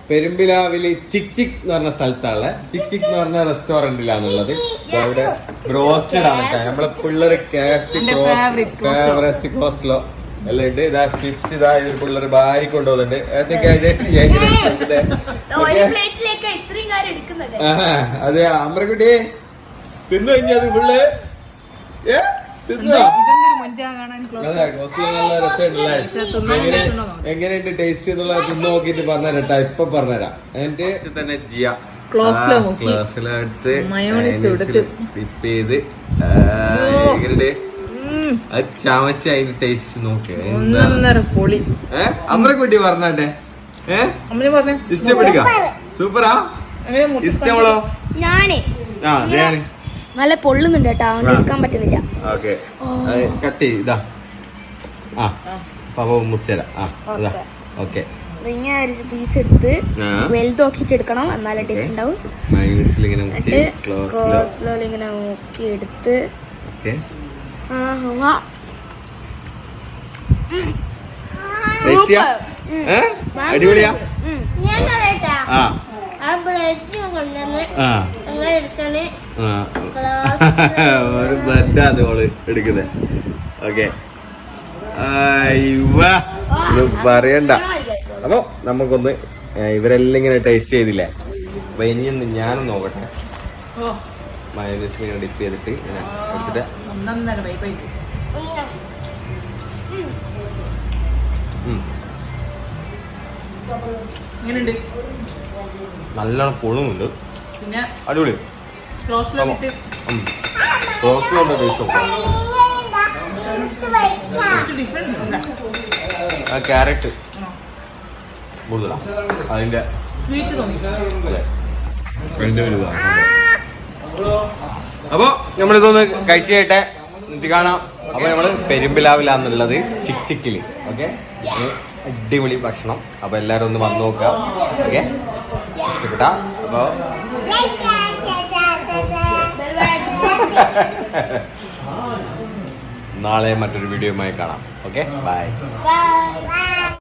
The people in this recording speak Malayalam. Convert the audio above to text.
പെരുമ്പിലാവില് ചിക്ചിക് എന്ന് പറഞ്ഞ സ്ഥലത്താണ്. ചിക്ചിക് എന്ന് പറഞ്ഞ റെസ്റ്റോറന്റിലാണുള്ളത്. അവിടെ ബ്രോസ്റ്റഡ് ആണ് നമ്മളെ പിള്ളേര് ഫേവറേറ്റ് കോസ്ലോ എല്ലാം ഉണ്ട്. ഇതാ ചിപ്സ് ഇതാ ഇത് പിള്ളേര് ഭാര്യ കൊണ്ടുപോകുന്നുണ്ട്. അതെ അമ്രക്കുട്ടി തിന്നു കഴിഞ്ഞത് പിള്ളേ എങ്ങനെയുണ്ട് ടേസ്റ്റ് എന്നുള്ളത് തിന്ന് നോക്കിട്ട് പറഞ്ഞുതരട്ടാ. ഇപ്പൊ പറഞ്ഞുതരാം. എന്നിട്ട് തന്നെ ജിയ ക്ലാസ്സിലെടുത്ത് ടിപ്പ് ചെയ്ത് എങ്ങനെയുണ്ട് അത് ചമച്ച് അതിന്റെ ടേസ്റ്റ് നോക്കിയ അമ്രക്കുട്ടി പറഞ്ഞാട്ടെ. ഇഷ്ടപ്പെടുക സൂപ്പറാ. ഇഷ്ടമുള്ളോ? ഞാന് നല്ല പൊള്ളുന്നുണ്ട് കേട്ടോ, എടുക്കാൻ പറ്റുന്നില്ല. ഓക്കെ കട്ട് ചെയ്ത് ഇതാ മുറിച്ചരാ. ഓക്കെ ഇങ്ങനെ പീസ് എടുത്ത് വലുത് നോക്കിട്ട് എടുക്കണം, എന്നാലേ ടേസ്റ്റ് ഉണ്ടാവും. ഇങ്ങനെ നോക്കി എടുത്ത് അടിപൊളിയാ. ഒരു ബ്ലഡാണ് ഓള് എടുക്കുന്നത്. ഓക്കെ പറയണ്ട. അപ്പൊ നമുക്കൊന്ന് ഇവരെല്ലാം ഇങ്ങനെ ടേസ്റ്റ് ചെയ്തില്ലേ, അപ്പൊ ഇനിയൊന്ന് ഞാനും നോക്കട്ടെ. മയോണൈസ് ഇങ്ങനെ ഡിപ്പ് ചെയ്തിട്ട് ഇങ്ങനെ എടുത്തിട്ട് നല്ലോണം പൊളുന്നുണ്ട്. അടിപൊളി. ക്യാരറ്റ് കൂടുതലാ അതിന്റെ അപ്പൊ നമ്മളിതൊന്ന് കഴിച്ചു കേട്ടെ, എന്നിട്ട് കാണാം. അപ്പൊ നമ്മള് പെരുമ്പിലാവിലാന്നുള്ളത് ചിക്ചിക്കില്. ഓക്കെ അടിപൊളി ഭക്ഷണം. അപ്പൊ എല്ലാരും ഒന്ന് വന്നു നോക്കുക. ഓക്കെ ഇഷ്ടപ്പെട്ട അപ്പൊ നാളെ മറ്റൊരു വീഡിയോയുമായി കാണാം. Okay bye.